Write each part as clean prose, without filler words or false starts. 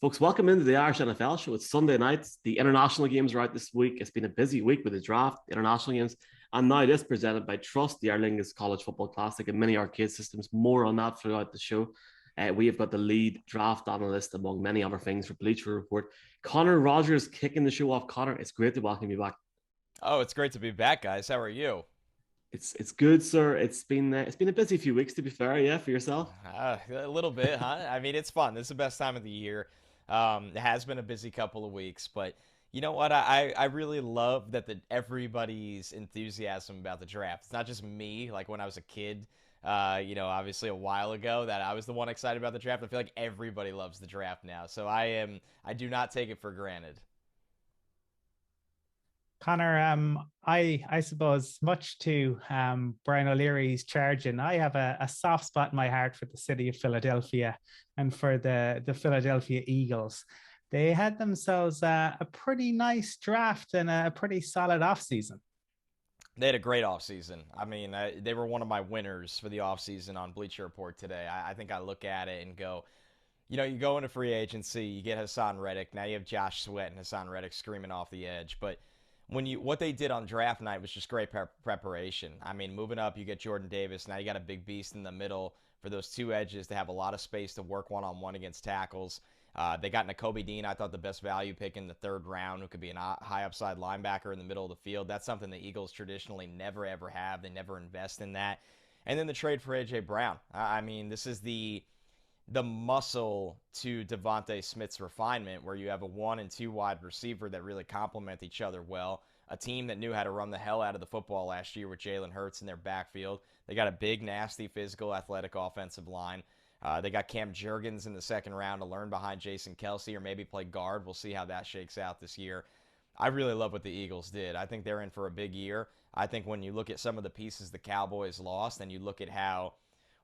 Folks, welcome into the Irish NFL show. It's Sunday nights. The international games are out this week. It's been a busy week with the draft, the international games, and now this presented by Trust, the Aer Lingus College Football Classic, and many arcade systems. More on that throughout the show. We have got the lead draft analyst, among many other things, for Bleacher Report. Connor Rogers kicking the show off. Connor, it's great to welcome you back. Oh, it's great to be back, guys. How are you? It's good, sir. It's been a busy few weeks, to be fair. Yeah, for yourself. A little bit, huh? I mean, it's fun. This is the best time of the year. It has been a busy couple of weeks, but you know what? I really love that everybody's enthusiasm about the draft. It's not just me, like when I was a kid. Obviously a while ago that I was the one excited about the draft. I feel like everybody loves the draft now, so I do not take it for granted. Connor, I suppose much to Brian O'Leary's charging, I have a soft spot in my heart for the city of Philadelphia and for the Philadelphia Eagles. They had themselves a pretty nice draft and a pretty solid offseason. They had a great offseason. I mean, they were one of my winners for the offseason on Bleacher Report today. I think I look at it and go, you go into free agency, you get Hassan Reddick. Now you have Josh Sweat and Hassan Reddick screaming off the edge. But what they did on draft night was just great preparation. I mean, moving up, you get Jordan Davis. Now you got a big beast in the middle for those two edges to have a lot of space to work one-on-one against tackles. They got Nakobe Dean, I thought the best value pick in the third round, who could be a high upside linebacker in the middle of the field. That's something the Eagles traditionally never ever have. They never invest in that. And then the trade for AJ Brown. I mean, this is the muscle to Devontae Smith's refinement, where you have a 1 and 2 wide receiver that really complement each other well. A team that knew how to run the hell out of the football last year with Jalen Hurts in their backfield. They got a big, nasty, physical, athletic offensive line. They got Cam Jurgens in the second round to learn behind Jason Kelce or maybe play guard. We'll see how that shakes out this year. I really love what the Eagles did. I think they're in for a big year. I think when you look at some of the pieces the Cowboys lost and you look at how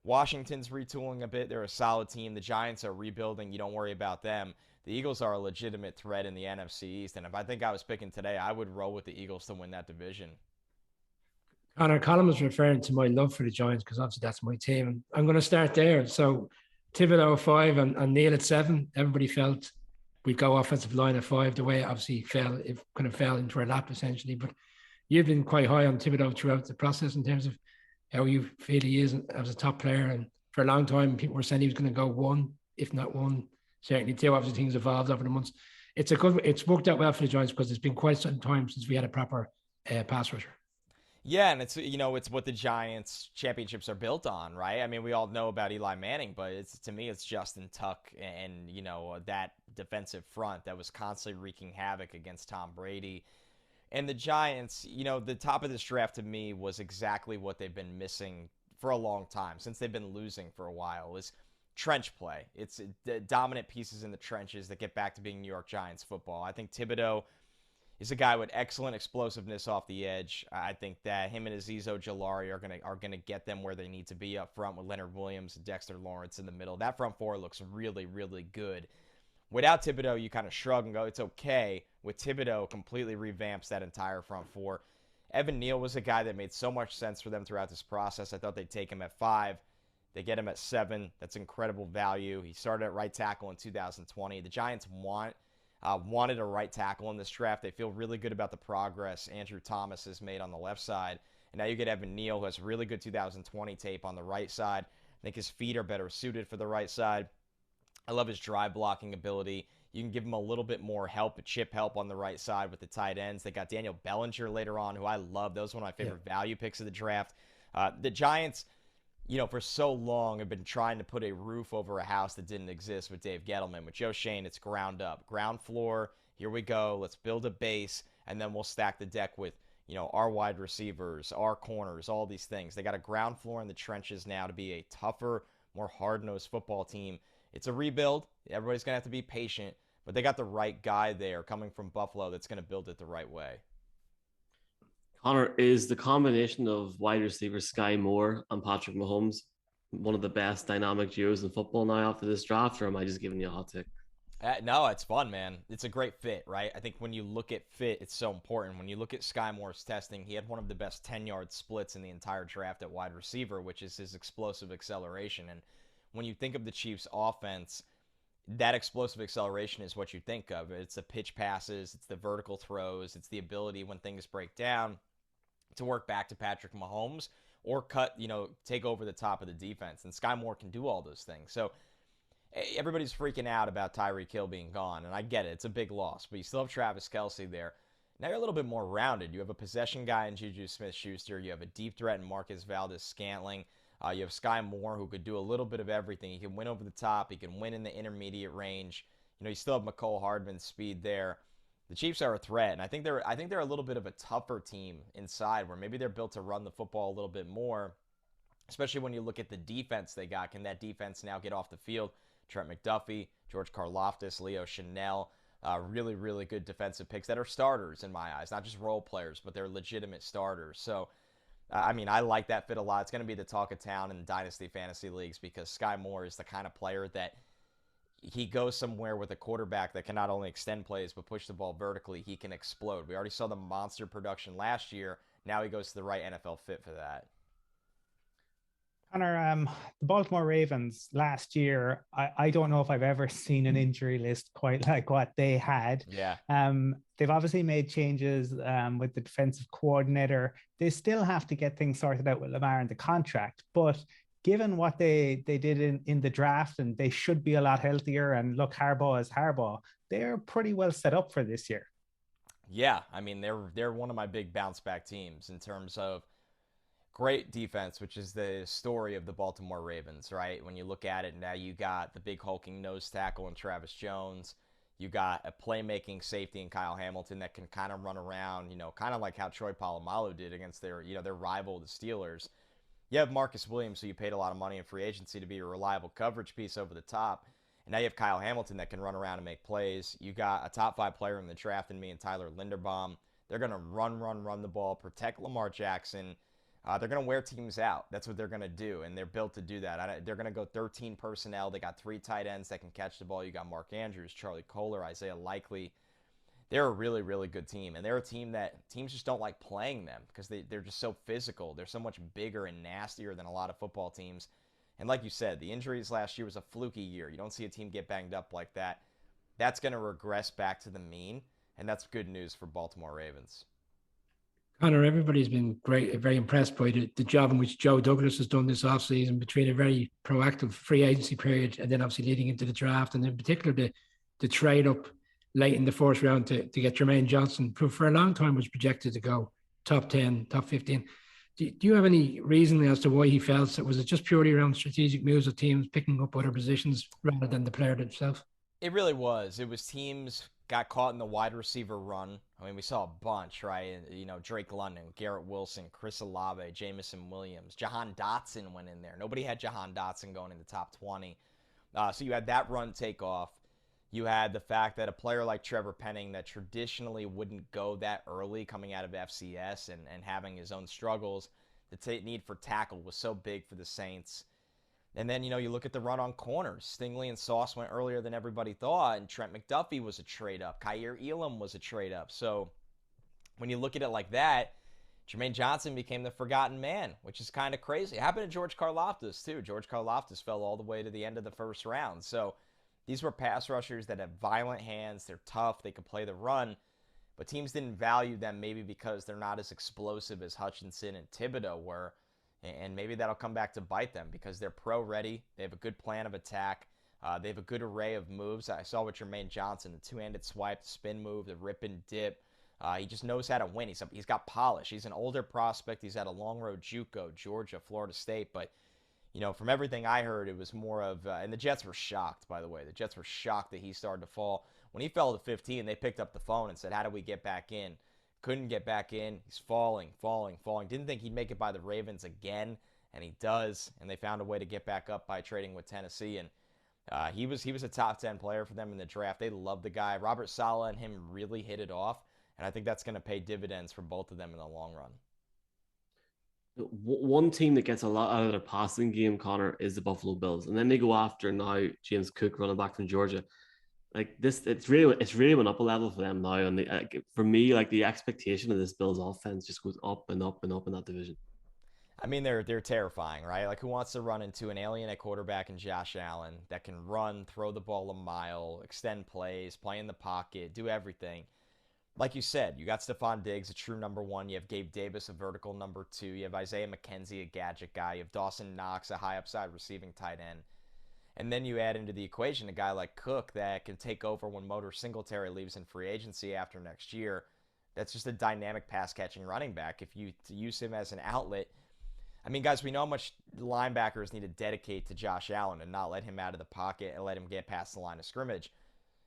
Washington's retooling a bit, they're a solid team. The Giants are rebuilding. You don't worry about them. The Eagles are a legitimate threat in the NFC East. And if I think I was picking today, I would roll with the Eagles to win that division. Connor, Colin was referring to my love for the Giants because obviously that's my team. And I'm going to start there. So Thibodeau at 5 and Neil at 7. Everybody felt we'd go offensive line at 5. The way it obviously fell, it kind of fell into our lap essentially. But you've been quite high on Thibodeau throughout the process in terms of how you feel he is as a top player. And for a long time, people were saying he was going to go 1, if not 1, certainly 2. Obviously, things evolved over the months. It's worked out well for the Giants because it's been quite some time since we had a proper pass rusher. Yeah, and it's what the Giants championships are built on, right? I mean, we all know about Eli Manning, but to me it's Justin Tuck and that defensive front that was constantly wreaking havoc against Tom Brady. And the Giants, the top of this draft to me was exactly what they've been missing for a long time, since they've been losing for a while, is trench play. It's the dominant pieces in the trenches that get back to being New York Giants football. I think Thibodeau is a guy with excellent explosiveness off the edge. I think that him and Azeez Ojulari are gonna get them where they need to be up front with Leonard Williams and Dexter Lawrence in the middle. That front four looks really, really good. Without Thibodeau, you kind of shrug and go, it's okay. With Thibodeau, completely revamps that entire front four. Evan Neal was a guy that made so much sense for them throughout this process. I thought they'd take him at 5. They get him at 7. That's incredible value. He started at right tackle in 2020. The Giants wanted a right tackle in this draft. They feel really good about the progress Andrew Thomas has made on the left side. And now you get Evan Neal, who has really good 2020 tape on the right side. I think his feet are better suited for the right side. I love his drive blocking ability. You can give him a little bit more help, chip help on the right side with the tight ends. They got Daniel Bellinger later on, who I love. That was one of my favorite value picks of the draft. The Giants, for so long have been trying to put a roof over a house that didn't exist with Dave Gettleman. With Joe Schoen, it's ground up. Ground floor, here we go. Let's build a base, and then we'll stack the deck with, our wide receivers, our corners, all these things. They got a ground floor in the trenches now to be a tougher, more hard-nosed football team. It's a rebuild. Everybody's going to have to be patient, but they got the right guy there coming from Buffalo that's going to build it the right way. Connor, is the combination of wide receiver Sky Moore and Patrick Mahomes one of the best dynamic duos in football now after this draft, or am I just giving you a hot take? No, it's fun, man. It's a great fit, right? I think when you look at fit, it's so important. When you look at Sky Moore's testing, he had one of the best 10-yard splits in the entire draft at wide receiver, which is his explosive acceleration. And when you think of the Chiefs' offense, that explosive acceleration is what you think of. It's the pitch passes, it's the vertical throws, it's the ability when things break down to work back to Patrick Mahomes or take over the top of the defense. And Sky Moore can do all those things. So everybody's freaking out about Tyreek Hill being gone, and I get it. It's a big loss, but you still have Travis Kelce there. Now you're a little bit more rounded. You have a possession guy in Juju Smith-Schuster. You have a deep threat in Marcus Valdes-Scantling. You have Sky Moore, who could do a little bit of everything. He can win over the top. He can win in the intermediate range. You still have McCole Hardman's speed there. The Chiefs are a threat, and I think they're a little bit of a tougher team inside, where maybe they're built to run the football a little bit more, especially when you look at the defense they got. Can that defense now get off the field? Trent McDuffie, George Karlaftis, Leo Chanel, really, really good defensive picks that are starters in my eyes, not just role players, but they're legitimate starters. So, I like that fit a lot. It's going to be the talk of town in Dynasty Fantasy Leagues because Sky Moore is the kind of player that he goes somewhere with a quarterback that can not only extend plays but push the ball vertically. He can explode. We already saw the monster production last year. Now he goes to the right NFL fit for that. Connor, the Baltimore Ravens last year, I don't know if I've ever seen an injury list quite like what they had. Yeah. They've obviously made changes with the defensive coordinator. They still have to get things sorted out with Lamar and the contract. But given what they did in the draft, and they should be a lot healthier, and look, Harbaugh is Harbaugh, they're pretty well set up for this year. Yeah, they're one of my big bounce back teams in terms of great defense, which is the story of the Baltimore Ravens, right? When you look at it now, you got the big hulking nose tackle in Travis Jones. You got a playmaking safety in Kyle Hamilton that can kind of run around, kind of like how Troy Polamalu did against their rival, the Steelers. You have Marcus Williams, who you paid a lot of money in free agency to be a reliable coverage piece over the top. And now you have Kyle Hamilton that can run around and make plays. You got a top 5 player in the draft in me and Tyler Linderbaum. They're going to run the ball, protect Lamar Jackson. They're going to wear teams out. That's what they're going to do, and they're built to do that. They're going to go 13 personnel. They got 3 tight ends that can catch the ball. You got Mark Andrews, Charlie Kohler, Isaiah Likely. They're a really, really good team, and they're a team that teams just don't like playing them because they're just so physical. They're so much bigger and nastier than a lot of football teams. And like you said, the injuries last year was a fluky year. You don't see a team get banged up like that. That's going to regress back to the mean, and that's good news for Baltimore Ravens. Connor, everybody's been very impressed by the job in which Joe Douglas has done this offseason between a very proactive free agency period and then obviously leading into the draft, and in particular the trade up late in the first round to get Jermaine Johnson, who for a long time was projected to go top 10, top 15. Do you have any reason as to why he felt that? Was it just purely around strategic moves of teams picking up other positions rather than the player himself? It really was. It was teams got caught in the wide receiver run. We saw a bunch, right? Drake London, Garrett Wilson, Chris Olave, Jamison Williams. Jahan Dotson went in there. Nobody had Jahan Dotson going in the top 20. So you had that run take off. You had the fact that a player like Trevor Penning that traditionally wouldn't go that early coming out of FCS and having his own struggles, the need for tackle was so big for the Saints. And then, you look at the run on corners. Stingley and Sauce went earlier than everybody thought, and Trent McDuffie was a trade-up. Kaiir Elam was a trade-up. So when you look at it like that, Jermaine Johnson became the forgotten man, which is kind of crazy. It happened to George Karlaftis, too. George Karlaftis fell all the way to the end of the first round. So these were pass rushers that have violent hands. They're tough. They could play the run. But teams didn't value them maybe because they're not as explosive as Hutchinson and Thibodeau were. And maybe that'll come back to bite them because they're pro-ready. They have a good plan of attack. They have a good array of moves. I saw with Jermaine Johnson, the two-handed swipe, the spin move, the rip and dip. He just knows how to win. He's got polish. He's an older prospect. He's at a long road JUCO, Georgia, Florida State. But, from everything I heard, it was more of and the Jets were shocked, by the way. The Jets were shocked that he started to fall. When he fell to 15, they picked up the phone and said, how do we get back in? Couldn't get back in. He's falling. Didn't think he'd make it by the Ravens again, and he does. And they found a way to get back up by trading with Tennessee. And he was a top 10 player for them in the draft. They loved the guy. Robert Saleh and him really hit it off, and I think that's going to pay dividends for both of them in the long run. One team that gets a lot out of their passing game, Connor, is the Buffalo Bills, and then they go after now James Cook, running back from Georgia. Like this, it's really went up a level for them now, and for me, like the expectation of this Bills offense just goes up and up and up in that division. I mean, they're terrifying, right? Like, who wants to run into an alien at quarterback and Josh Allen that can run, throw the ball a mile, extend plays, play in the pocket, do everything? Like you said, you got Stephon Diggs, a true number one. You have Gabe Davis, a vertical number two. You have Isaiah McKenzie, a gadget guy. You have Dawson Knox, a high upside receiving tight end. And then you add into the equation a guy like Cook that can take over when Motor Singletary leaves in free agency after next year. That's just a dynamic pass catching running back. If you use him as an outlet, I mean, guys, we know how much linebackers need to dedicate to Josh Allen and not let him out of the pocket and let him get past the line of scrimmage.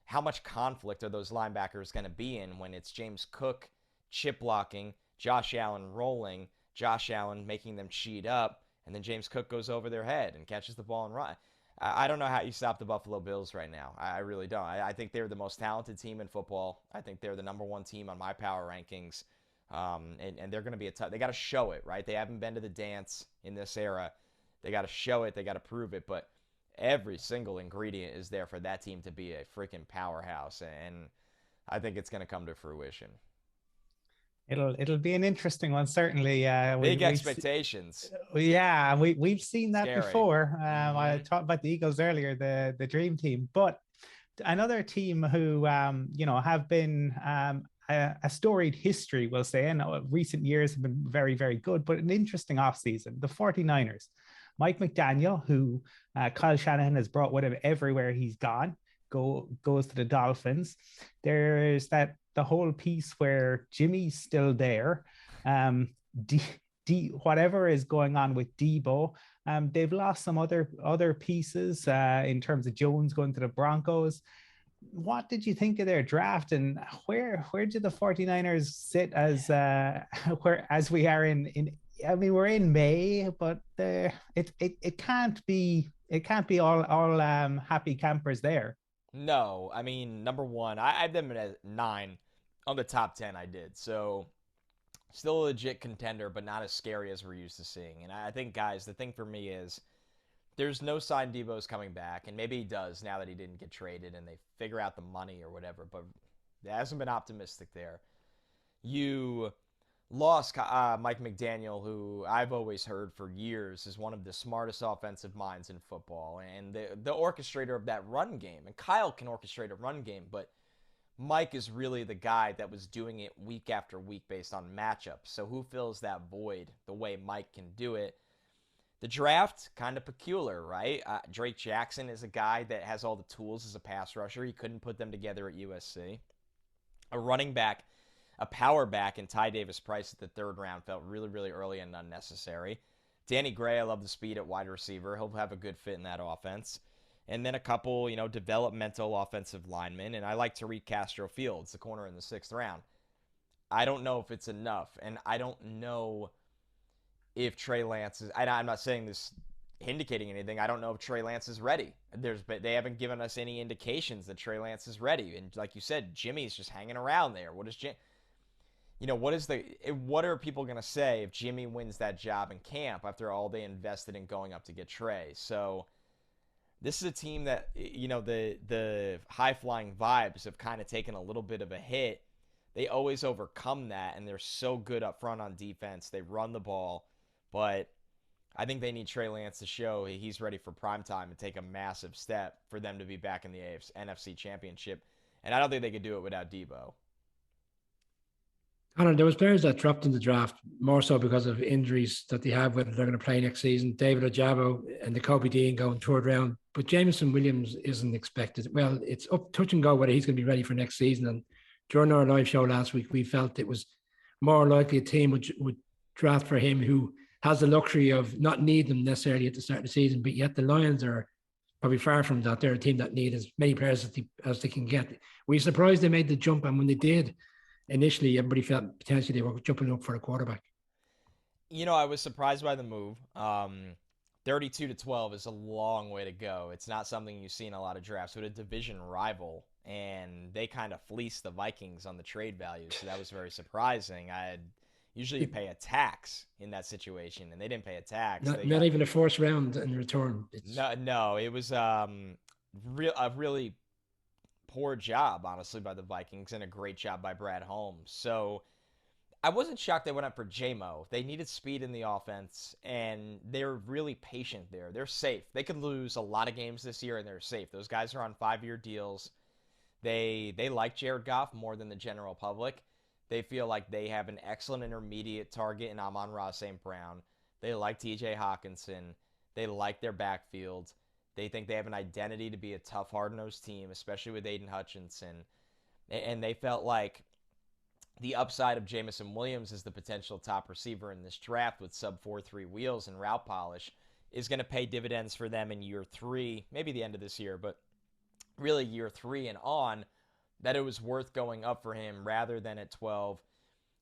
How much conflict are those linebackers going to be in when it's James Cook chip blocking, Josh Allen rolling, Josh Allen making them cheat up, and then James Cook goes over their head and catches the ball and run? I don't know how you stop the Buffalo Bills right now. I really don't. I think they're the most talented team in football. I think they're the number one team on my power rankings. And they're going to be they got to show it, right? They haven't been to the dance in this era. They got to show it. They got to prove it. But every single ingredient is there for that team to be a freaking powerhouse. And I think it's going to come to fruition. It'll be an interesting one, certainly. Big expectations. Yeah, we've seen that Scary. before. I talked about the Eagles earlier, the dream team, but another team who have been a storied history, we'll say, and recent years have been very, very good, but an interesting offseason. The 49ers, Mike McDaniel, who Kyle Shanahan has brought with him everywhere he's gone, goes to the Dolphins. There's the whole piece where Jimmy's still there. Whatever is going on with Debo, they've lost some other pieces in terms of Jones going to the Broncos. What did you think of their draft, and where did the 49ers sit as we are in I mean, we're in May, but it can't be all happy campers there. No, I mean, number one, I had them at 9 on the top 10. I did, so still a legit contender, but not as scary as we're used to seeing. And I think, guys, the thing for me is there's no sign Debo's coming back, and maybe he does now that he didn't get traded and they figure out the money or whatever, but it hasn't been optimistic there. You lost Mike McDaniel, who I've always heard for years is one of the smartest offensive minds in football and the orchestrator of that run game. And Kyle can orchestrate a run game, but Mike is really the guy that was doing it week after week based on matchups. So who fills that void the way Mike can do it? The draft, kind of peculiar, right? Drake Jackson is a guy that has all the tools as a pass rusher. He couldn't put them together at USC. A running back, a power back in Ty Davis-Price at the third round felt really, really early and unnecessary. Danny Gray, I love the speed at wide receiver. He'll have a good fit in that offense. And then a couple, developmental offensive linemen. And I like Tariq Castro-Fields, the corner in the 6th round. I don't know if it's enough. And I don't know if Trey Lance is... I'm not saying this indicating anything. I don't know if Trey Lance is ready. They haven't given us any indications that Trey Lance is ready. And like you said, Jimmy's just hanging around there. What are people going to say if Jimmy wins that job in camp after all they invested in going up to get Trey? So this is a team that, the high-flying vibes have kind of taken a little bit of a hit. They always overcome that, and they're so good up front on defense. They run the ball, but I think they need Trey Lance to show he's ready for primetime and take a massive step for them to be back in the NFC Championship. And I don't think they could do it without Debo. Connor, there was players that dropped in the draft more so because of injuries that they have, whether they're going to play next season. David Ojabo and the Kobe Dean going 3rd round. But Jameson Williams isn't expected. Well, it's up touch and go whether he's going to be ready for next season. And during our live show last week, we felt it was more likely a team would draft for him who has the luxury of not needing them necessarily at the start of the season. But yet the Lions are probably far from that. They're a team that need as many players as they can get. We're surprised they made the jump. And when they did, initially, everybody felt potentially they were jumping up for a quarterback. I was surprised by the move. 32-12 is a long way to go. It's not something you see in a lot of drafts with a division rival, and they kind of fleeced the Vikings on the trade value, so that was very surprising. Usually you pay a tax in that situation, and they didn't pay a tax. Not even a 4th round in return. No, it was a really poor job, honestly, by the Vikings and a great job by Brad Holmes. So I wasn't shocked they went up for JMO. They needed speed in the offense, and they're really patient there. They're safe. They could lose a lot of games this year, and they're safe. Those guys are on 5-year deals. They like Jared Goff more than the general public. They feel like they have an excellent intermediate target in Amon-Ra St. Brown. They like TJ Hawkinson. They like their backfield. They think they have an identity to be a tough, hard-nosed team, especially with Aiden Hutchinson. And they felt like the upside of Jameson Williams as the potential top receiver in this draft with sub 4.3 wheels and route polish is going to pay dividends for them in year 3, maybe the end of this year, but really year 3 and on, that it was worth going up for him rather than at 12.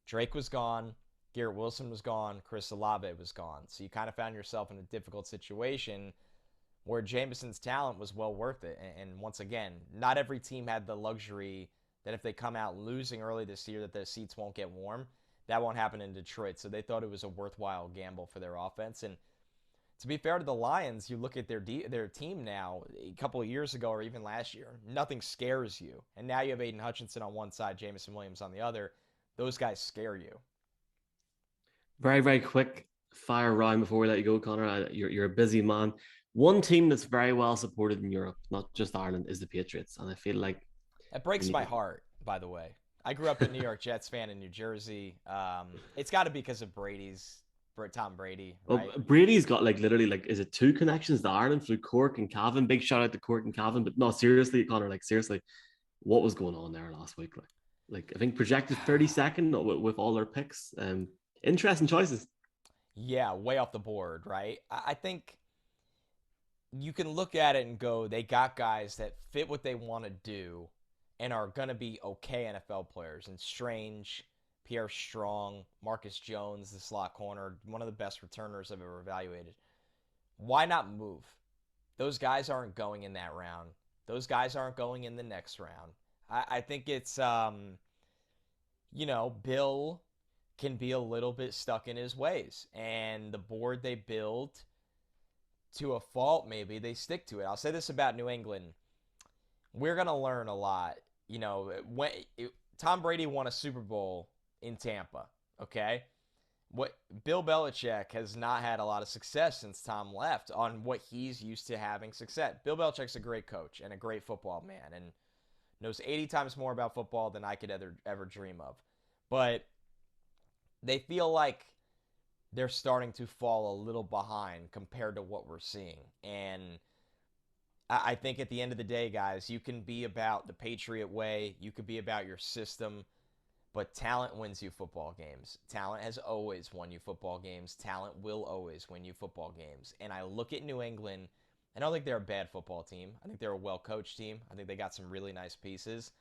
Drake was gone. Garrett Wilson was gone. Chris Olave was gone. So you kind of found yourself in a difficult situation where Jameson's talent was well worth it. And once again, not every team had the luxury that if they come out losing early this year that their seats won't get warm. That won't happen in Detroit. So they thought it was a worthwhile gamble for their offense. And to be fair to the Lions, you look at their team now, a couple of years ago or even last year, nothing scares you. And now you have Aiden Hutchinson on one side, Jameson Williams on the other. Those guys scare you. Very, very quick fire round before we let you go, Connor. You're a busy man. One team that's very well supported in Europe, not just Ireland, is the Patriots. And I feel like that breaks my heart, by the way. I grew up a New York Jets fan in New Jersey. It's got to be because of Tom Brady, right? Well, Brady's got literally is it 2 connections to Ireland through Cork and Cavan? Big shout out to Cork and Cavan. But no, seriously, Connor, seriously, what was going on there last week? Like I think projected 32nd with all their picks. Interesting choices. Yeah, way off the board, right? I think you can look at it and go, they got guys that fit what they want to do and are going to be okay NFL players. And Strange, Pierre Strong, Marcus Jones, the slot corner, one of the best returners I've ever evaluated. Why not move? Those guys aren't going in that round. Those guys aren't going in the next round. I think it's, Bill can be a little bit stuck in his ways. And the board they build, to a fault maybe, they stick to it. I'll say this about New England. We're going to learn a lot. Tom Brady won a Super Bowl in Tampa, okay? What Bill Belichick has not had a lot of success since Tom left on what he's used to having success. Bill Belichick's a great coach and a great football man and knows 80 times more about football than I could ever dream of. But they feel like they're starting to fall a little behind compared to what we're seeing. And I think at the end of the day, guys, you can be about the Patriot way. You could be about your system. But talent wins you football games. Talent has always won you football games. Talent will always win you football games. And I look at New England, I don't think they're a bad football team. I think they're a well-coached team. I think they got some really nice pieces.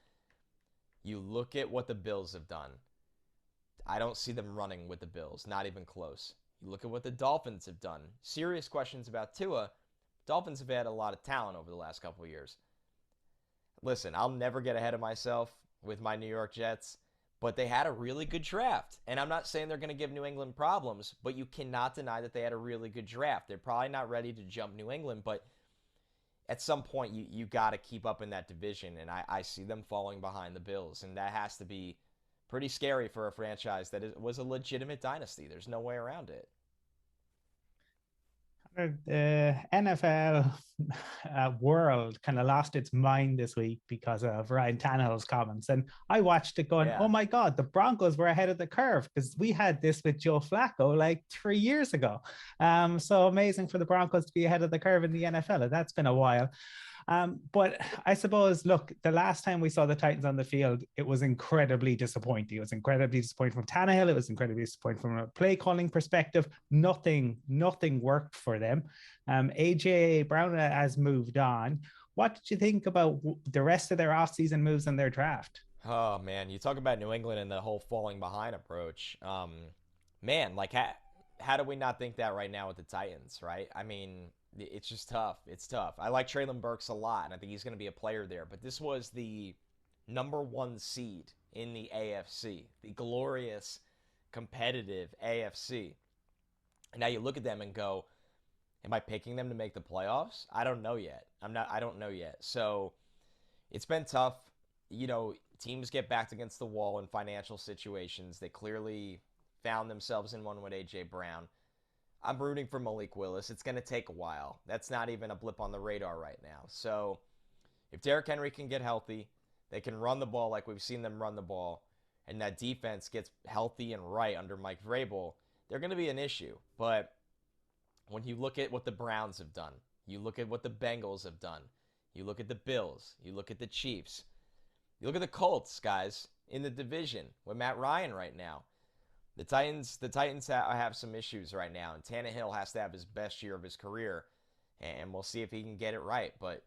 You look at what the Bills have done. I don't see them running with the Bills, not even close. You look at what the Dolphins have done. Serious questions about Tua. Dolphins have had a lot of talent over the last couple of years. Listen, I'll never get ahead of myself with my New York Jets. But they had a really good draft. And I'm not saying they're going to give New England problems, but you cannot deny that they had a really good draft. They're probably not ready to jump New England, but at some point you got to keep up in that division. And I see them falling behind the Bills. And that has to be pretty scary for a franchise that was a legitimate dynasty. There's no way around it. The NFL world kind of lost its mind this week because of Ryan Tannehill's comments. And I watched it going, Oh my God, the Broncos were ahead of the curve because we had this with Joe Flacco 3 years ago. So amazing for the Broncos to be ahead of the curve in the NFL. That's been a while. But I suppose, look, the last time we saw the Titans on the field, it was incredibly disappointing. It was incredibly disappointing from Tannehill. It was incredibly disappointing from a play calling perspective. Nothing worked for them. AJ Brown has moved on. What did you think about the rest of their offseason moves and their draft? Oh, man, you talk about New England and the whole falling behind approach. How do we not think that right now with the Titans, right? I mean, it's just tough. It's tough. I like Treylon Burks a lot, and I think he's going to be a player there. But this was the number 1 seed in the AFC, the glorious, competitive AFC. And now you look at them and go, am I picking them to make the playoffs? I don't know yet. I don't know yet. So it's been tough. teams get backed against the wall in financial situations. They clearly found themselves in one with A.J. Brown. I'm rooting for Malik Willis. It's going to take a while. That's not even a blip on the radar right now. So if Derrick Henry can get healthy, they can run the ball like we've seen them run the ball, and that defense gets healthy and right under Mike Vrabel, they're going to be an issue. But when you look at what the Browns have done, you look at what the Bengals have done, you look at the Bills, you look at the Chiefs, you look at the Colts, guys, in the division with Matt Ryan right now. The Titans have some issues right now, and Tannehill has to have his best year of his career, and we'll see if he can get it right. But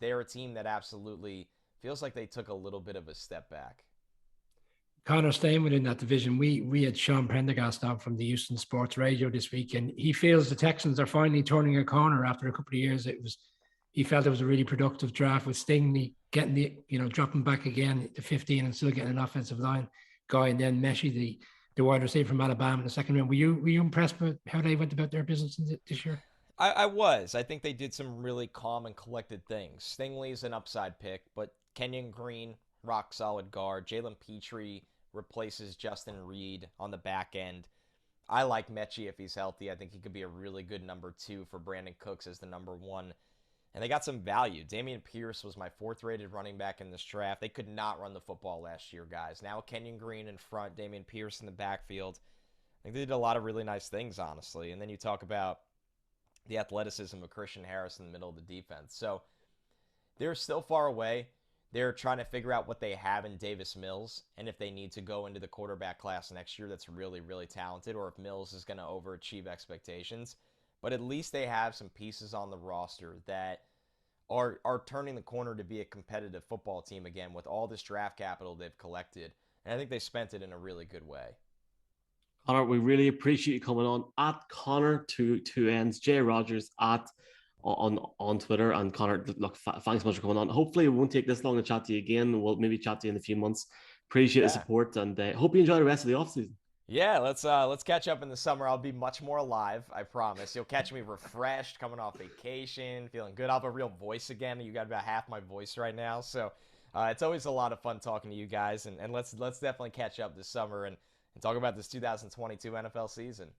they're a team that absolutely feels like they took a little bit of a step back. Connor, staying within that division, we had Sean Prendergast on from the Houston Sports Radio this week, and he feels the Texans are finally turning a corner after a couple of years. He felt it was a really productive draft with Stingley getting dropping back again to 15 and still getting an offensive line guy, and then Messi, the wide receiver from Alabama in the second round. Were you impressed with how they went about their business this year? I was. I think they did some really calm and collected things. Stingley's an upside pick, but Kenyon Green, rock solid guard. Jalen Petrie replaces Justin Reed on the back end. I like Mechie if he's healthy. I think he could be a really good number 2 for Brandon Cooks as the number 1. And they got some value. Dameon Pierce was my 4th rated running back in this draft. They could not run the football last year, guys. Now Kenyon Green in front, Dameon Pierce in the backfield. I think they did a lot of really nice things, honestly. And then you talk about the athleticism of Christian Harris in the middle of the defense. So they're still far away. They're trying to figure out what they have in Davis Mills and if they need to go into the quarterback class next year that's really, really talented, or if Mills is going to overachieve expectations. But at least they have some pieces on the roster that are turning the corner to be a competitive football team again with all this draft capital they've collected. And I think they spent it in a really good way. Connor, we really appreciate you coming on. At Connor two ends, Jay Rogers on Twitter. And Connor, look, thanks so much for coming on. Hopefully it won't take this long to chat to you again. We'll maybe chat to you in a few months. Appreciate the support, and hope you enjoy the rest of the offseason. Yeah, let's catch up in the summer. I'll be much more alive, I promise. You'll catch me refreshed, coming off vacation, feeling good. I'll have a real voice again. You got about half my voice right now. So it's always a lot of fun talking to you guys, and let's definitely catch up this summer and talk about this 2022 NFL season.